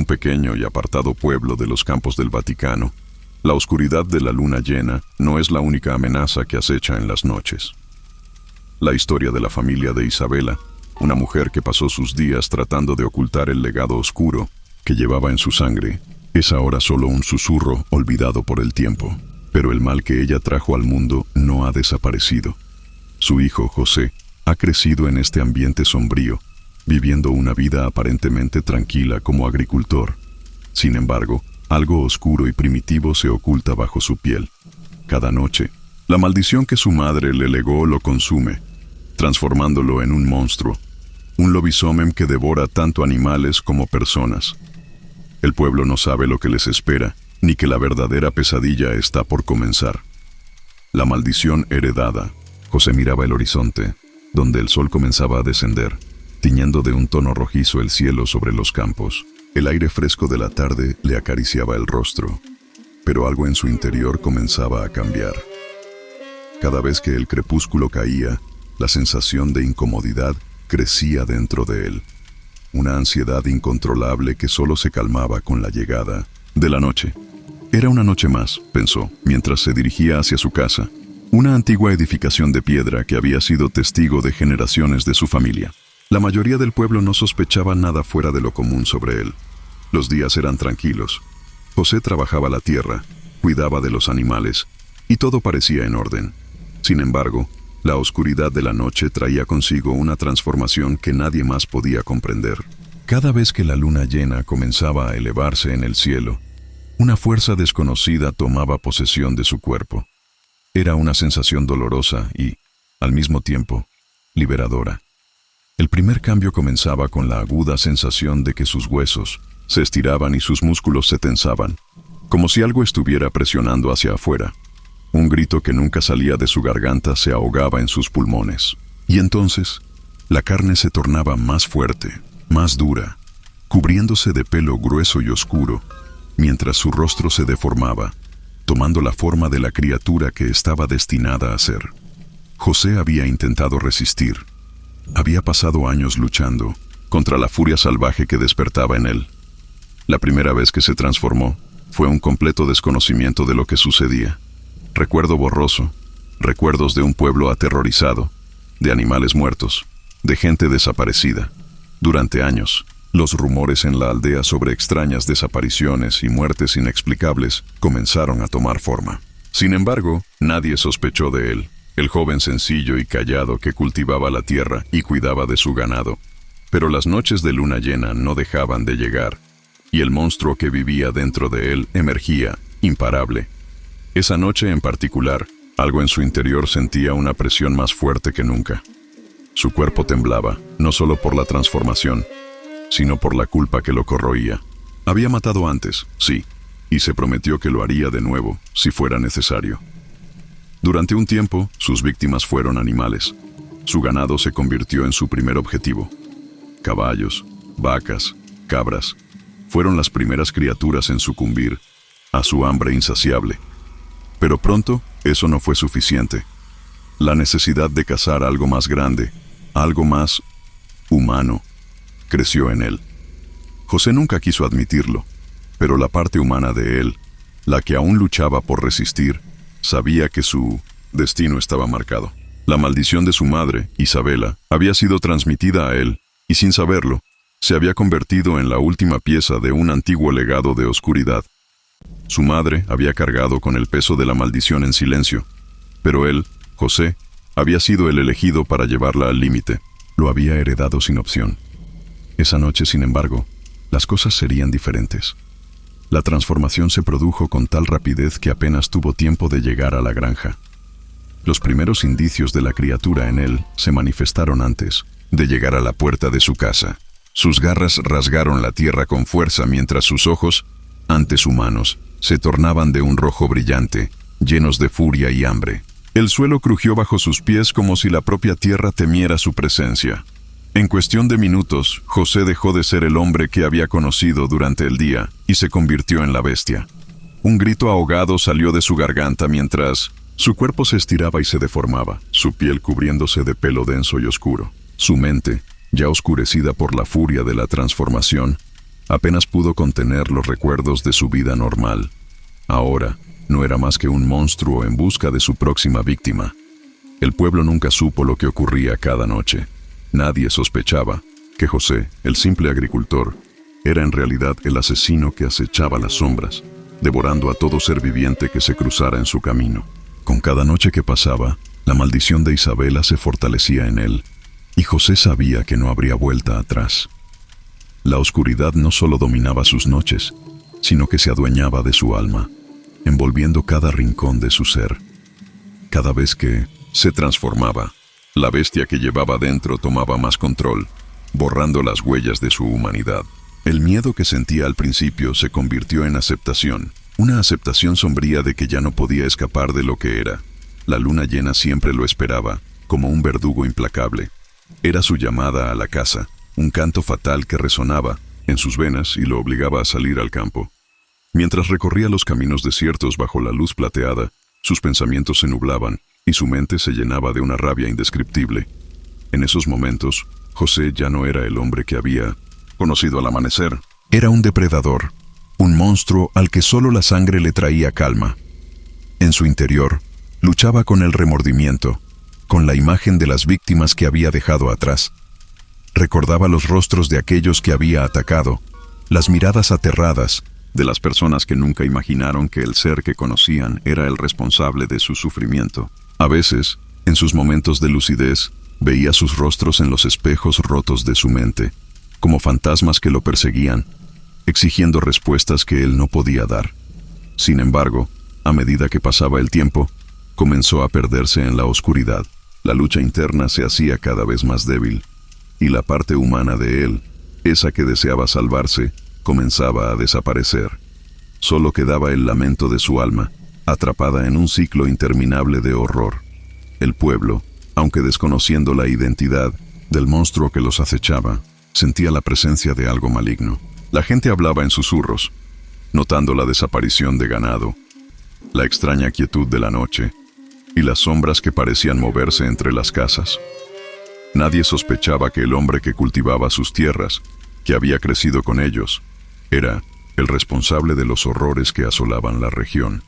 pequeño y apartado pueblo de los campos del Vaticano, la oscuridad de la luna llena no es la única amenaza que acecha en las noches. La historia de la familia de Isabela, una mujer que pasó sus días tratando de ocultar el legado oscuro que llevaba en su sangre, es ahora solo un susurro olvidado por el tiempo. Pero el mal que ella trajo al mundo no ha desaparecido. Su hijo, José, ha crecido en este ambiente sombrío, viviendo una vida aparentemente tranquila como agricultor. Sin embargo, algo oscuro y primitivo se oculta bajo su piel. Cada noche, la maldición que su madre le legó lo consume, transformándolo en un monstruo, un lobisomem que devora tanto animales como personas. El pueblo no sabe lo que les espera, ni que la verdadera pesadilla está por comenzar. La maldición heredada. José miraba el horizonte, donde el sol comenzaba a descender, tiñendo de un tono rojizo el cielo sobre los campos. El aire fresco de la tarde le acariciaba el rostro, pero algo en su interior comenzaba a cambiar. Cada vez que el crepúsculo caía, la sensación de incomodidad crecía dentro de él. Una ansiedad incontrolable que solo se calmaba con la llegada de la noche. Era una noche más, pensó, mientras se dirigía hacia su casa, una antigua edificación de piedra que había sido testigo de generaciones de su familia. La mayoría del pueblo no sospechaba nada fuera de lo común sobre él. Los días eran tranquilos. José trabajaba la tierra, cuidaba de los animales, y todo parecía en orden. Sin embargo, la oscuridad de la noche traía consigo una transformación que nadie más podía comprender. Cada vez que la luna llena comenzaba a elevarse en el cielo, una fuerza desconocida tomaba posesión de su cuerpo. Era una sensación dolorosa y, al mismo tiempo, liberadora. El primer cambio comenzaba con la aguda sensación de que sus huesos se estiraban y sus músculos se tensaban, como si algo estuviera presionando hacia afuera. Un grito que nunca salía de su garganta se ahogaba en sus pulmones. Y entonces, la carne se tornaba más fuerte, más dura, cubriéndose de pelo grueso y oscuro, mientras su rostro se deformaba, tomando la forma de la criatura que estaba destinada a ser. José había intentado resistir. Había pasado años luchando contra la furia salvaje que despertaba en él. La primera vez que se transformó fue un completo desconocimiento de lo que sucedía. Recuerdo borroso, recuerdos de un pueblo aterrorizado, de animales muertos, de gente desaparecida. Durante años, los rumores en la aldea sobre extrañas desapariciones y muertes inexplicables comenzaron a tomar forma. Sin embargo, nadie sospechó de él, el joven sencillo y callado que cultivaba la tierra y cuidaba de su ganado. Pero las noches de luna llena no dejaban de llegar, y el monstruo que vivía dentro de él emergía, imparable. Esa noche en particular, algo en su interior sentía una presión más fuerte que nunca. Su cuerpo temblaba, no solo por la transformación, sino por la culpa que lo corroía. Había matado antes, sí, y se prometió que lo haría de nuevo, si fuera necesario. Durante un tiempo, sus víctimas fueron animales. Su ganado se convirtió en su primer objetivo. Caballos, vacas, cabras, fueron las primeras criaturas en sucumbir a su hambre insaciable. Pero pronto, eso no fue suficiente. La necesidad de cazar algo más grande, algo más humano, creció en él. José nunca quiso admitirlo, pero la parte humana de él, la que aún luchaba por resistir, sabía que su destino estaba marcado. La maldición de su madre, Isabela, había sido transmitida a él, y sin saberlo, se había convertido en la última pieza de un antiguo legado de oscuridad. Su madre había cargado con el peso de la maldición en silencio, pero él, José, había sido el elegido para llevarla al límite. Lo había heredado sin opción. Esa noche, sin embargo, las cosas serían diferentes. La transformación se produjo con tal rapidez que apenas tuvo tiempo de llegar a la granja. Los primeros indicios de la criatura en él se manifestaron antes de llegar a la puerta de su casa. Sus garras rasgaron la tierra con fuerza mientras sus ojos, antes humanos, se tornaban de un rojo brillante, llenos de furia y hambre. El suelo crujió bajo sus pies como si la propia tierra temiera su presencia. En cuestión de minutos, José dejó de ser el hombre que había conocido durante el día y se convirtió en la bestia. Un grito ahogado salió de su garganta mientras su cuerpo se estiraba y se deformaba, su piel cubriéndose de pelo denso y oscuro. Su mente, ya oscurecida por la furia de la transformación, Apenas pudo contener los recuerdos de su vida normal. Ahora, no era más que un monstruo en busca de su próxima víctima. El pueblo nunca supo lo que ocurría cada noche. Nadie sospechaba que José, el simple agricultor, era en realidad el asesino que acechaba las sombras, devorando a todo ser viviente que se cruzara en su camino. Con cada noche que pasaba, la maldición de Isabela se fortalecía en él, y José sabía que no habría vuelta atrás. La oscuridad no solo dominaba sus noches, sino que se adueñaba de su alma, envolviendo cada rincón de su ser. Cada vez que se transformaba, la bestia que llevaba dentro tomaba más control, borrando las huellas de su humanidad. El miedo que sentía al principio se convirtió en aceptación, una aceptación sombría de que ya no podía escapar de lo que era. La luna llena siempre lo esperaba, como un verdugo implacable. Era su llamada a la caza, un canto fatal que resonaba en sus venas y lo obligaba a salir al campo. Mientras recorría los caminos desiertos bajo la luz plateada, sus pensamientos se nublaban y su mente se llenaba de una rabia indescriptible. En esos momentos, José ya no era el hombre que había conocido al amanecer. Era un depredador, un monstruo al que solo la sangre le traía calma. En su interior, luchaba con el remordimiento, con la imagen de las víctimas que había dejado atrás. Recordaba los rostros de aquellos que había atacado, las miradas aterradas de las personas que nunca imaginaron que el ser que conocían era el responsable de su sufrimiento. A veces, en sus momentos de lucidez, veía sus rostros en los espejos rotos de su mente, como fantasmas que lo perseguían, exigiendo respuestas que él no podía dar. Sin embargo, a medida que pasaba el tiempo, comenzó a perderse en la oscuridad. La lucha interna se hacía cada vez más débil, y la parte humana de él, esa que deseaba salvarse, comenzaba a desaparecer. Solo quedaba el lamento de su alma, atrapada en un ciclo interminable de horror. El pueblo, aunque desconociendo la identidad del monstruo que los acechaba, sentía la presencia de algo maligno. La gente hablaba en susurros, notando la desaparición de ganado, la extraña quietud de la noche y las sombras que parecían moverse entre las casas. Nadie sospechaba que el hombre que cultivaba sus tierras, que había crecido con ellos, era el responsable de los horrores que asolaban la región.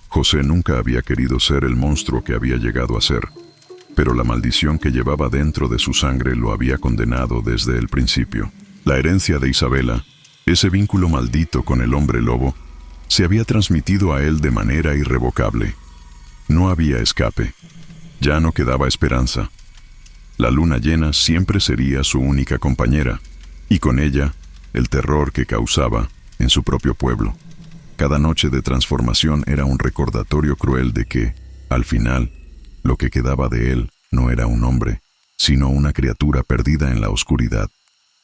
José nunca había querido ser el monstruo que había llegado a ser, pero la maldición que llevaba dentro de su sangre lo había condenado desde el principio. La herencia de Isabela, ese vínculo maldito con el hombre lobo, se había transmitido a él de manera irrevocable. No había escape. Ya no quedaba esperanza. La luna llena siempre sería su única compañera, y con ella, el terror que causaba en su propio pueblo. Cada noche de transformación era un recordatorio cruel de que, al final, lo que quedaba de él no era un hombre, sino una criatura perdida en la oscuridad.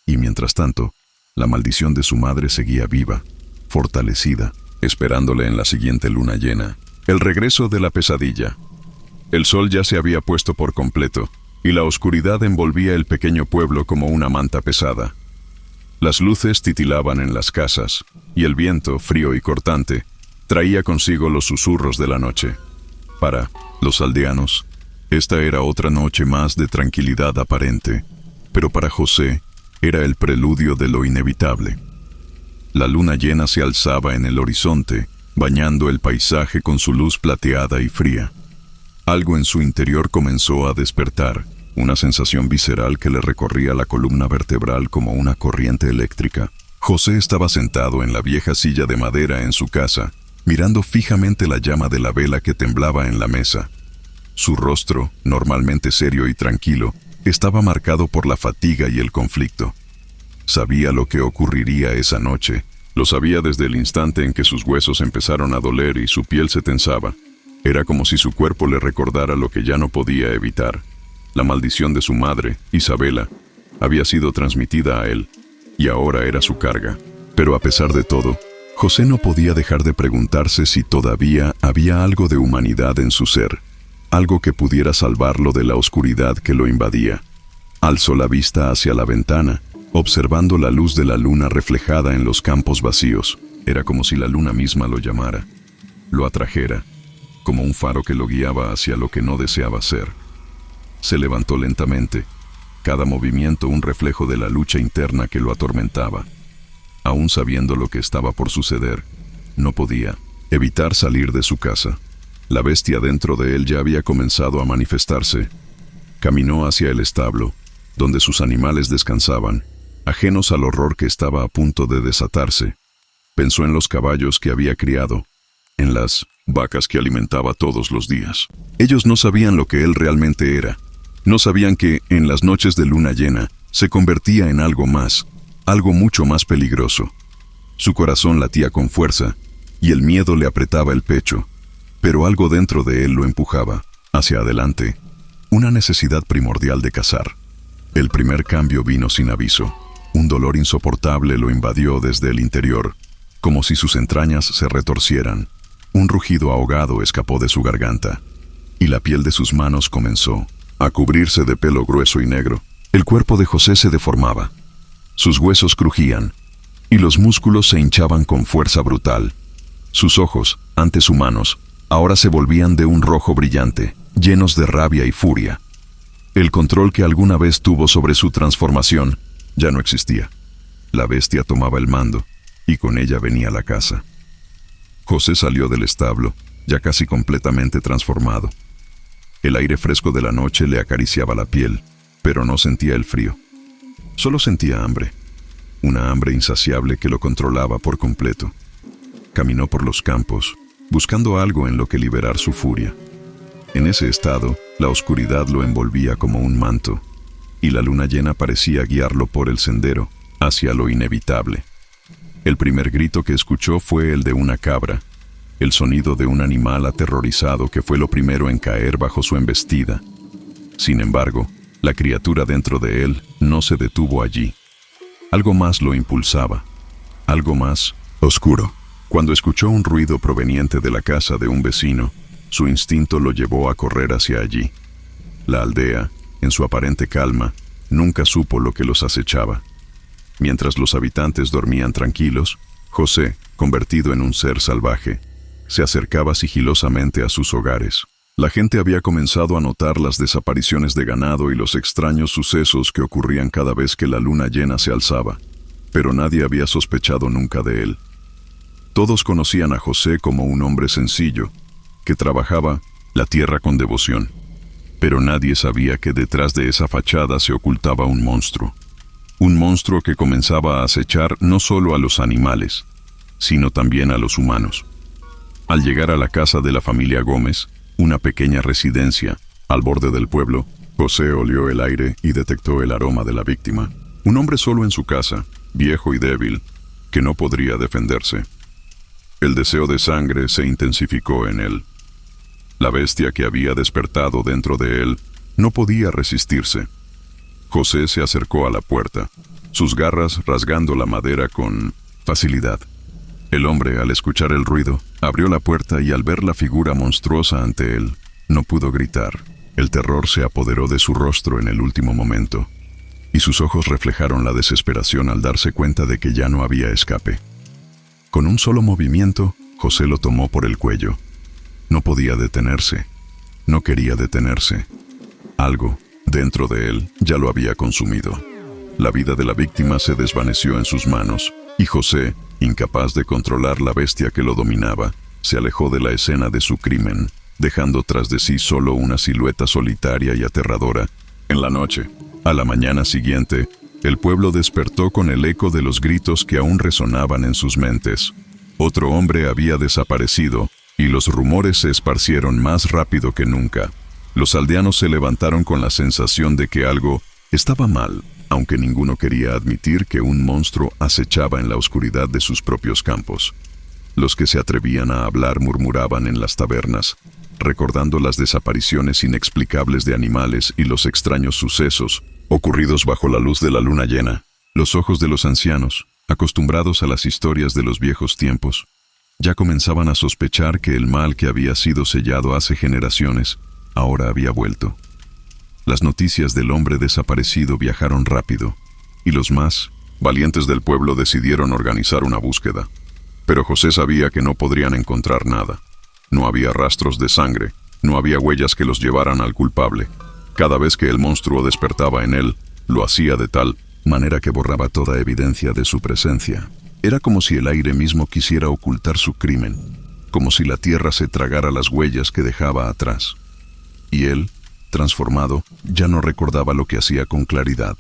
Y mientras tanto, la maldición de su madre seguía viva, fortalecida, esperándole en la siguiente luna llena. El regreso de la pesadilla. El sol ya se había puesto por completo, y la oscuridad envolvía el pequeño pueblo como una manta pesada. Las luces titilaban en las casas, y el viento, frío y cortante, traía consigo los susurros de la noche. Para los aldeanos, esta era otra noche más de tranquilidad aparente, pero para José era el preludio de lo inevitable. La luna llena se alzaba en el horizonte, bañando el paisaje con su luz plateada y fría. Algo en su interior comenzó a despertar, una sensación visceral que le recorría la columna vertebral como una corriente eléctrica. José estaba sentado en la vieja silla de madera en su casa, mirando fijamente la llama de la vela que temblaba en la mesa. Su rostro, normalmente serio y tranquilo, estaba marcado por la fatiga y el conflicto. Sabía lo que ocurriría esa noche. Lo sabía desde el instante en que sus huesos empezaron a doler y su piel se tensaba. Era como si su cuerpo le recordara lo que ya no podía evitar. La maldición de su madre, Isabela, había sido transmitida a él, y ahora era su carga. Pero a pesar de todo, José no podía dejar de preguntarse si todavía había algo de humanidad en su ser, algo que pudiera salvarlo de la oscuridad que lo invadía. Alzó la vista hacia la ventana, observando la luz de la luna reflejada en los campos vacíos. Era como si la luna misma lo llamara, lo atrajera, como un faro que lo guiaba hacia lo que no deseaba ser. Se levantó lentamente, cada movimiento un reflejo de la lucha interna que lo atormentaba. aún sabiendo lo que estaba por suceder, no podía evitar salir de su casa. La bestia dentro de él ya había comenzado a manifestarse. Caminó hacia el establo, donde sus animales descansaban, ajenos al horror que estaba a punto de desatarse. Pensó en los caballos que había criado, en las vacas que alimentaba todos los días. Ellos no sabían lo que él realmente era. No sabían que, en las noches de luna llena, se convertía en algo más, algo mucho más peligroso. Su corazón latía con fuerza, y el miedo le apretaba el pecho, pero algo dentro de él lo empujaba hacia adelante, una necesidad primordial de cazar. El primer cambio vino sin aviso. Un dolor insoportable lo invadió desde el interior, como si sus entrañas se retorcieran. Un rugido ahogado escapó de su garganta, y la piel de sus manos comenzó a cubrirse de pelo grueso y negro. El cuerpo de José se deformaba. Sus huesos crujían, y los músculos se hinchaban con fuerza brutal. Sus ojos, antes humanos, ahora se volvían de un rojo brillante, llenos de rabia y furia. El control que alguna vez tuvo sobre su transformación ya no existía. La bestia tomaba el mando, y con ella venía la caza. José salió del establo, ya casi completamente transformado. El aire fresco de la noche le acariciaba la piel, pero no sentía el frío. Solo sentía hambre, una hambre insaciable que lo controlaba por completo. Caminó por los campos, buscando algo en lo que liberar su furia. En ese estado, la oscuridad lo envolvía como un manto, y la luna llena parecía guiarlo por el sendero, hacia lo inevitable. El primer grito que escuchó fue el de una cabra, el sonido de un animal aterrorizado que fue lo primero en caer bajo su embestida. Sin embargo, la criatura dentro de él no se detuvo allí. Algo más lo impulsaba, algo más oscuro. Cuando escuchó un ruido proveniente de la casa de un vecino, su instinto lo llevó a correr hacia allí. La aldea, en su aparente calma, nunca supo lo que los acechaba. Mientras los habitantes dormían tranquilos, José, convertido en un ser salvaje, se acercaba sigilosamente a sus hogares. La gente había comenzado a notar las desapariciones de ganado y los extraños sucesos que ocurrían cada vez que la luna llena se alzaba, pero nadie había sospechado nunca de él. Todos conocían a José como un hombre sencillo, que trabajaba la tierra con devoción, pero nadie sabía que detrás de esa fachada se ocultaba un monstruo que comenzaba a acechar no solo a los animales, sino también a los humanos. Al llegar a la casa de la familia Gómez, una pequeña residencia al borde del pueblo, José olió el aire y detectó el aroma de la víctima. Un hombre solo en su casa, viejo y débil, que no podría defenderse. El deseo de sangre se intensificó en él. La bestia que había despertado dentro de él no podía resistirse. José se acercó a la puerta, sus garras rasgando la madera con facilidad. El hombre, al escuchar el ruido, abrió la puerta y al ver la figura monstruosa ante él, no pudo gritar. El terror se apoderó de su rostro en el último momento, y sus ojos reflejaron la desesperación al darse cuenta de que ya no había escape. Con un solo movimiento, José lo tomó por el cuello. No podía detenerse, no quería detenerse. Algo, dentro de él, ya lo había consumido. La vida de la víctima se desvaneció en sus manos, y José, incapaz de controlar la bestia que lo dominaba, se alejó de la escena de su crimen, dejando tras de sí solo una silueta solitaria y aterradora. En la noche, a la mañana siguiente, el pueblo despertó con el eco de los gritos que aún resonaban en sus mentes. Otro hombre había desaparecido, y los rumores se esparcieron más rápido que nunca. Los aldeanos se levantaron con la sensación de que algo estaba mal, aunque ninguno quería admitir que un monstruo acechaba en la oscuridad de sus propios campos. Los que se atrevían a hablar murmuraban en las tabernas, recordando las desapariciones inexplicables de animales y los extraños sucesos ocurridos bajo la luz de la luna llena. Los ojos de los ancianos, acostumbrados a las historias de los viejos tiempos, ya comenzaban a sospechar que el mal que había sido sellado hace generaciones, ahora había vuelto. Las noticias del hombre desaparecido viajaron rápido, y los más valientes del pueblo decidieron organizar una búsqueda. Pero José sabía que no podrían encontrar nada. No había rastros de sangre, no había huellas que los llevaran al culpable. Cada vez que el monstruo despertaba en él, lo hacía de tal manera que borraba toda evidencia de su presencia. Era como si el aire mismo quisiera ocultar su crimen, como si la tierra se tragara las huellas que dejaba atrás. Y él, transformado, ya no recordaba lo que hacía con claridad.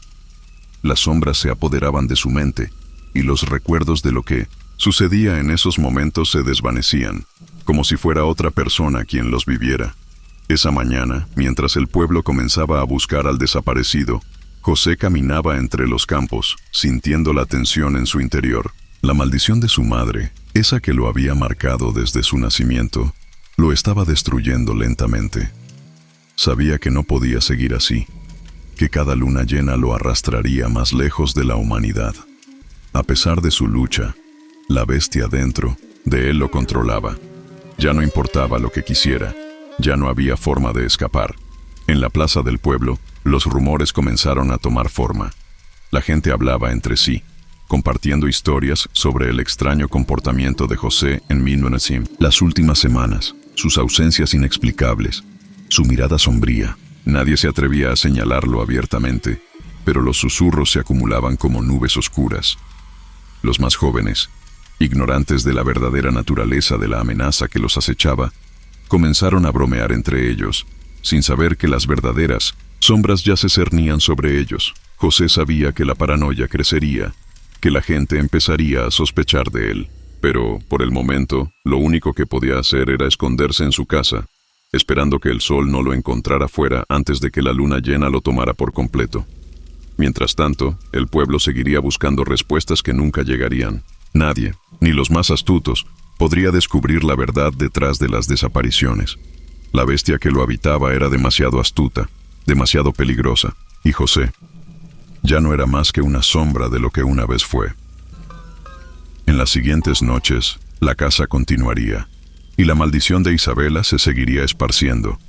Las sombras se apoderaban de su mente, y los recuerdos de lo que sucedía en esos momentos se desvanecían, como si fuera otra persona quien los viviera. Esa mañana, mientras el pueblo comenzaba a buscar al desaparecido, José caminaba entre los campos, sintiendo la tensión en su interior. La maldición de su madre, esa que lo había marcado desde su nacimiento, lo estaba destruyendo lentamente. Sabía que no podía seguir así, que cada luna llena lo arrastraría más lejos de la humanidad. A pesar de su lucha, la bestia dentro de él lo controlaba. Ya no importaba lo que quisiera, ya no había forma de escapar. En la plaza del pueblo, los rumores comenzaron a tomar forma. La gente hablaba entre sí, compartiendo historias sobre el extraño comportamiento de José en Minnonasim. Las últimas semanas, sus ausencias inexplicables, su mirada sombría. Nadie se atrevía a señalarlo abiertamente, pero los susurros se acumulaban como nubes oscuras. Los más jóvenes, ignorantes de la verdadera naturaleza de la amenaza que los acechaba, comenzaron a bromear entre ellos, sin saber que las verdaderas sombras ya se cernían sobre ellos. José sabía que la paranoia crecería, que la gente empezaría a sospechar de él, pero, por el momento, lo único que podía hacer era esconderse en su casa, esperando que el sol no lo encontrara fuera antes de que la luna llena lo tomara por completo. Mientras tanto, el pueblo seguiría buscando respuestas que nunca llegarían. Nadie, ni los más astutos, podría descubrir la verdad detrás de las desapariciones. La bestia que lo habitaba era demasiado astuta, demasiado peligrosa, y José ya no era más que una sombra de lo que una vez fue. En las siguientes noches, la casa continuaría, y la maldición de Isabela se seguiría esparciendo,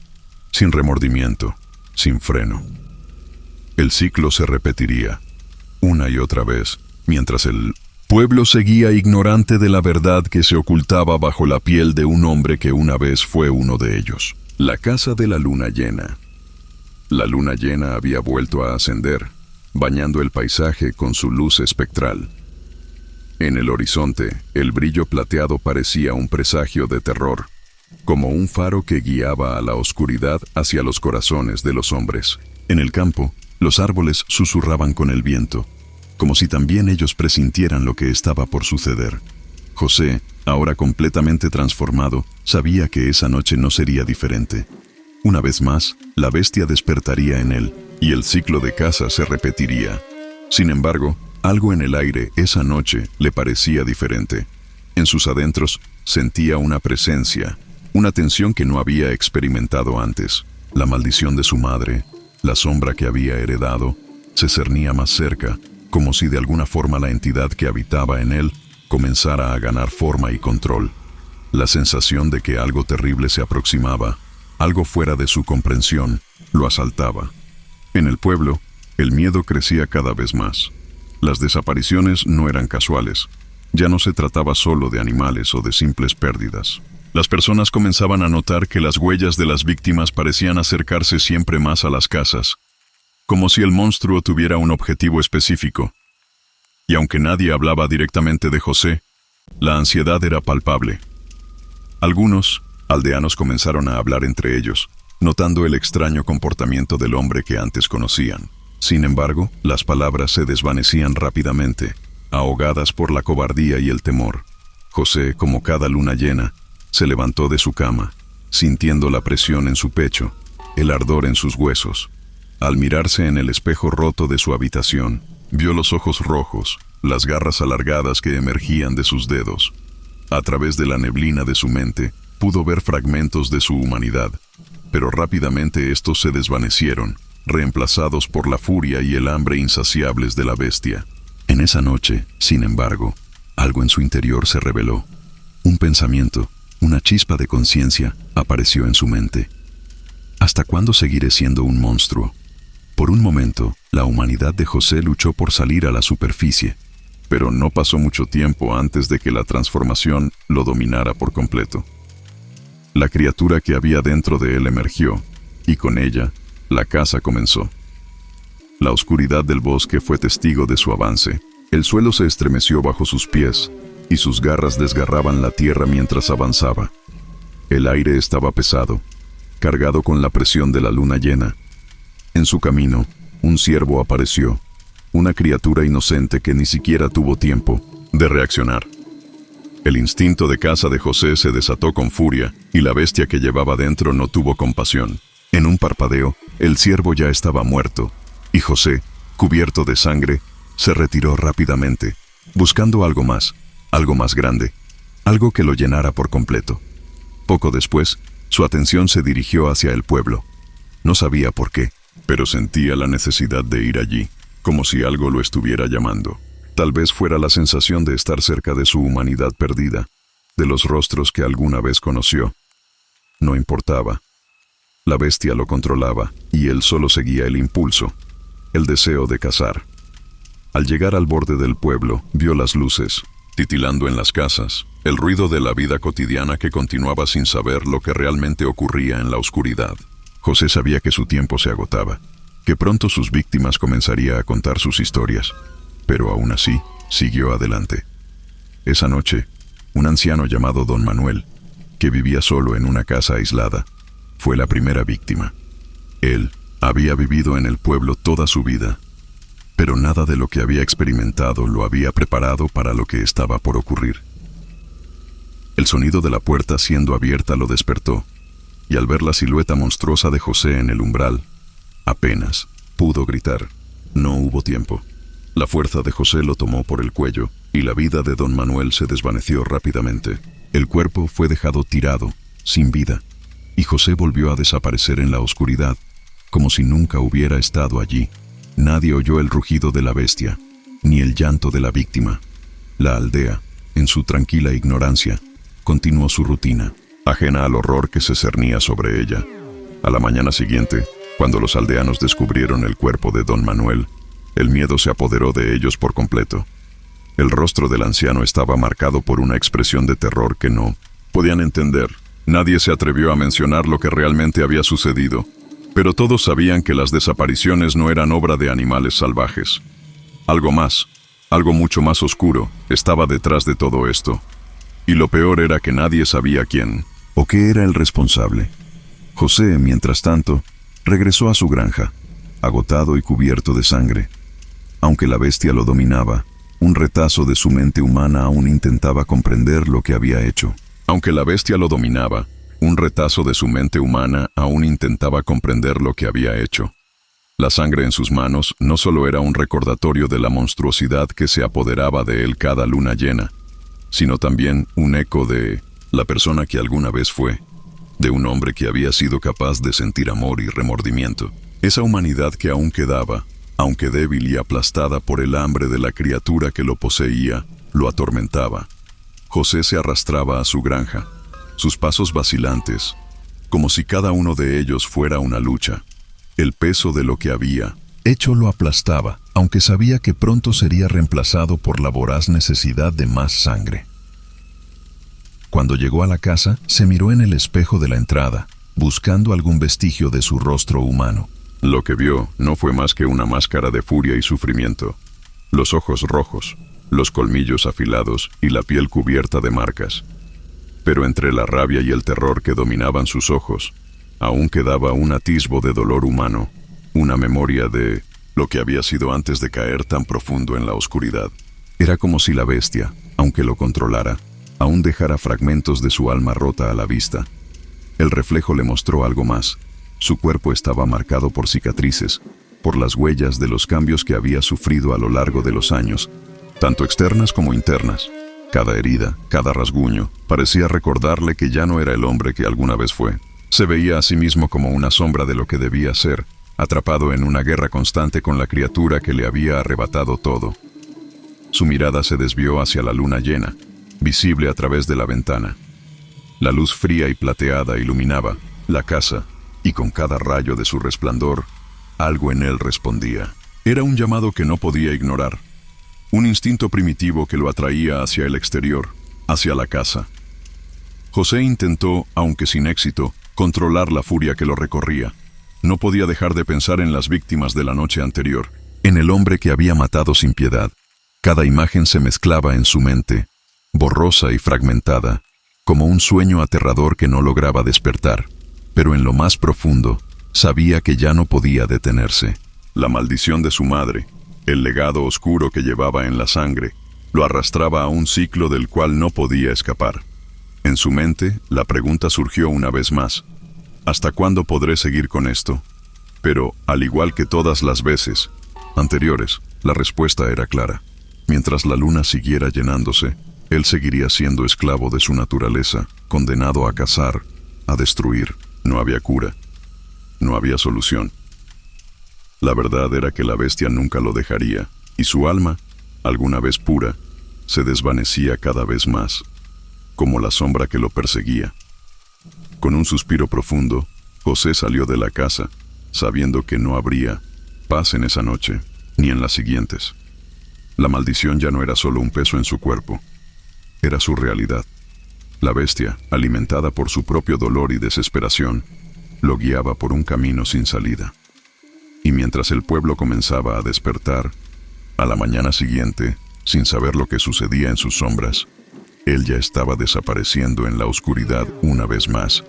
sin remordimiento, sin freno. El ciclo se repetiría, una y otra vez, mientras el pueblo seguía ignorante de la verdad que se ocultaba bajo la piel de un hombre que una vez fue uno de ellos. La casa de la luna llena. La luna llena había vuelto a ascender, bañando el paisaje con su luz espectral. En el horizonte, el brillo plateado parecía un presagio de terror, como un faro que guiaba a la oscuridad hacia los corazones de los hombres. En el campo, los árboles susurraban con el viento, como si también ellos presintieran lo que estaba por suceder. José, ahora completamente transformado, sabía que esa noche no sería diferente. Una vez más, la bestia despertaría en él, y el ciclo de caza se repetiría. Sin embargo, algo en el aire esa noche le parecía diferente. En sus adentros sentía una presencia, una tensión que no había experimentado antes. La maldición de su madre, la sombra que había heredado, se cernía más cerca, como si de alguna forma la entidad que habitaba en él comenzara a ganar forma y control. La sensación de que algo terrible se aproximaba, algo fuera de su comprensión, lo asaltaba. En el pueblo, el miedo crecía cada vez más. Las desapariciones no eran casuales. Ya no se trataba solo de animales o de simples pérdidas. Las personas comenzaban a notar que las huellas de las víctimas parecían acercarse siempre más a las casas, como si el monstruo tuviera un objetivo específico. Y aunque nadie hablaba directamente de José, la ansiedad era palpable. Algunos aldeanos comenzaron a hablar entre ellos, notando el extraño comportamiento del hombre que antes conocían. Sin embargo, las palabras se desvanecían rápidamente, ahogadas por la cobardía y el temor. José, como cada luna llena, se levantó de su cama, sintiendo la presión en su pecho, el ardor en sus huesos. Al mirarse en el espejo roto de su habitación, vio los ojos rojos, las garras alargadas que emergían de sus dedos. A través de la neblina de su mente, pudo ver fragmentos de su humanidad, pero rápidamente estos se desvanecieron, reemplazados por la furia y el hambre insaciables de la bestia. En esa noche, sin embargo, algo en su interior se reveló. Un pensamiento, una chispa de conciencia, apareció en su mente. ¿Hasta cuándo seguiré siendo un monstruo? Por un momento, la humanidad de José luchó por salir a la superficie, pero no pasó mucho tiempo antes de que la transformación lo dominara por completo. La criatura que había dentro de él emergió, y con ella, la caza comenzó. La oscuridad del bosque fue testigo de su avance, El suelo se estremeció bajo sus pies, y sus garras desgarraban la tierra mientras avanzaba. El aire estaba pesado, cargado con la presión de la luna llena. En su camino, un ciervo apareció, una criatura inocente que ni siquiera tuvo tiempo de reaccionar. El instinto de caza de José se desató con furia, y la bestia que llevaba dentro no tuvo compasión. En un parpadeo, el ciervo ya estaba muerto, y José, cubierto de sangre, se retiró rápidamente, buscando algo más grande, algo que lo llenara por completo. Poco después, su atención se dirigió hacia el pueblo. No sabía por qué, pero sentía la necesidad de ir allí, como si algo lo estuviera llamando. Tal vez fuera la sensación de estar cerca de su humanidad perdida, de los rostros que alguna vez conoció. No importaba. La bestia lo controlaba, y él solo seguía el impulso, el deseo de cazar. Al llegar al borde del pueblo, vio las luces, titilando en las casas, el ruido de la vida cotidiana que continuaba sin saber lo que realmente ocurría en la oscuridad. José sabía que su tiempo se agotaba, que pronto sus víctimas comenzarían a contar sus historias, pero aún así, siguió adelante. Esa noche, un anciano llamado Don Manuel, que vivía solo en una casa aislada, fue la primera víctima. Él había vivido en el pueblo toda su vida, pero nada de lo que había experimentado lo había preparado para lo que estaba por ocurrir. El sonido de la puerta siendo abierta lo despertó, y al ver la silueta monstruosa de José en el umbral, apenas pudo gritar. No hubo tiempo. La fuerza de José lo tomó por el cuello, y la vida de Don Manuel se desvaneció rápidamente. El cuerpo fue dejado tirado, sin vida, y José volvió a desaparecer en la oscuridad, como si nunca hubiera estado allí. Nadie oyó el rugido de la bestia, ni el llanto de la víctima. La aldea, en su tranquila ignorancia, continuó su rutina, ajena al horror que se cernía sobre ella. A la mañana siguiente, cuando los aldeanos descubrieron el cuerpo de Don Manuel, el miedo se apoderó de ellos por completo. El rostro del anciano estaba marcado por una expresión de terror que no podían entender. Nadie se atrevió a mencionar lo que realmente había sucedido, pero todos sabían que las desapariciones no eran obra de animales salvajes. Algo más, algo mucho más oscuro, estaba detrás de todo esto. Y lo peor era que nadie sabía quién o qué era el responsable. José, mientras tanto, regresó a su granja, agotado y cubierto de sangre. Aunque la bestia lo dominaba, un retazo de su mente humana aún intentaba comprender lo que había hecho. Aunque la bestia lo dominaba, un retazo de su mente humana aún intentaba comprender lo que había hecho. La sangre en sus manos no solo era un recordatorio de la monstruosidad que se apoderaba de él cada luna llena, sino también un eco de la persona que alguna vez fue, de un hombre que había sido capaz de sentir amor y remordimiento. Esa humanidad que aún quedaba, aunque débil y aplastada por el hambre de la criatura que lo poseía, lo atormentaba. José se arrastraba a su granja, sus pasos vacilantes, como si cada uno de ellos fuera una lucha. El peso de lo que había hecho lo aplastaba, aunque sabía que pronto sería reemplazado por la voraz necesidad de más sangre. Cuando llegó a la casa, se miró en el espejo de la entrada, buscando algún vestigio de su rostro humano. Lo que vio no fue más que una máscara de furia y sufrimiento. Los ojos rojos, los colmillos afilados y la piel cubierta de marcas. Pero entre la rabia y el terror que dominaban sus ojos, aún quedaba un atisbo de dolor humano, una memoria de lo que había sido antes de caer tan profundo en la oscuridad. Era como si la bestia, aunque lo controlara, aún dejara fragmentos de su alma rota a la vista. El reflejo le mostró algo más. Su cuerpo estaba marcado por cicatrices, por las huellas de los cambios que había sufrido a lo largo de los años, tanto externas como internas. Cada herida, cada rasguño, parecía recordarle que ya no era el hombre que alguna vez fue. Se veía a sí mismo como una sombra de lo que debía ser, atrapado en una guerra constante con la criatura que le había arrebatado todo. Su mirada se desvió hacia la luna llena, visible a través de la ventana. La luz fría y plateada iluminaba la casa, y con cada rayo de su resplandor, algo en él respondía. Era un llamado que no podía ignorar, un instinto primitivo que lo atraía hacia el exterior, hacia la casa. José intentó, aunque sin éxito, controlar la furia que lo recorría. No podía dejar de pensar en las víctimas de la noche anterior, en el hombre que había matado sin piedad, Cada imagen se mezclaba en su mente, borrosa y fragmentada, como un sueño aterrador que no lograba despertar, pero en lo más profundo sabía que ya no podía detenerse. La maldición de su madre, el legado oscuro que llevaba en la sangre, lo arrastraba a un ciclo del cual no podía escapar. En su mente, la pregunta surgió una vez más: ¿hasta cuándo podré seguir con esto? Pero, al igual que todas las veces anteriores, la respuesta era clara. Mientras la luna siguiera llenándose, él seguiría siendo esclavo de su naturaleza, condenado a cazar, a destruir. No había cura, no había solución. La verdad era que la bestia nunca lo dejaría, y su alma, alguna vez pura, se desvanecía cada vez más, como la sombra que lo perseguía. Con un suspiro profundo, José salió de la casa, sabiendo que no habría paz en esa noche, ni en las siguientes. La maldición ya no era solo un peso en su cuerpo, era su realidad. La bestia, alimentada por su propio dolor y desesperación, lo guiaba por un camino sin salida. Y mientras el pueblo comenzaba a despertar, a la mañana siguiente, sin saber lo que sucedía en sus sombras, él ya estaba desapareciendo en la oscuridad una vez más,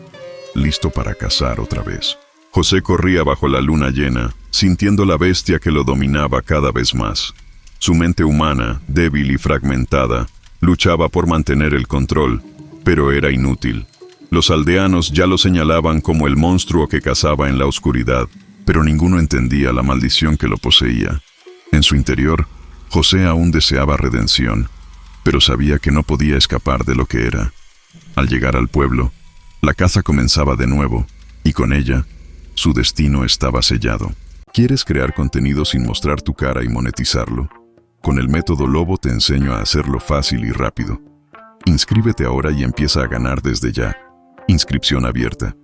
listo para cazar otra vez. José corría bajo la luna llena, sintiendo la bestia que lo dominaba cada vez más. Su mente humana, débil y fragmentada, luchaba por mantener el control, pero era inútil. Los aldeanos ya lo señalaban como el monstruo que cazaba en la oscuridad, pero ninguno entendía la maldición que lo poseía. En su interior, José aún deseaba redención, pero sabía que no podía escapar de lo que era. Al llegar al pueblo, la caza comenzaba de nuevo, y con ella, su destino estaba sellado. ¿Quieres crear contenido sin mostrar tu cara y monetizarlo? Con el método Lobo te enseño a hacerlo fácil y rápido. Inscríbete ahora y empieza a ganar desde ya. Inscripción abierta.